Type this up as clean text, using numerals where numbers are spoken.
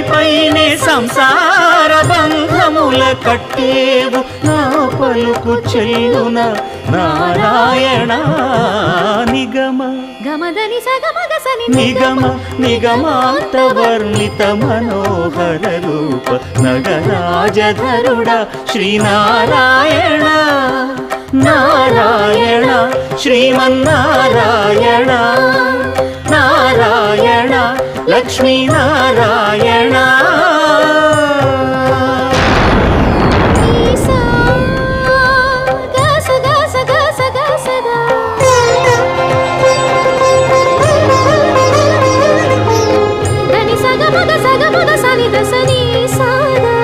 పైనే సంసార బంధముల కట్టేవు నా పలుకు చెల్లున నారాయణ నిగమ గమదని సగమగసని నిగమ నిగమాంత వర్ణిత మనోహర రూప నగరాజధరుడ శ్రీనారాయణ నారాయణ శ్రీమన్నారాయణ నారాయణ లక్ష్మీనారాయణ సగమగ సని దసని సాదా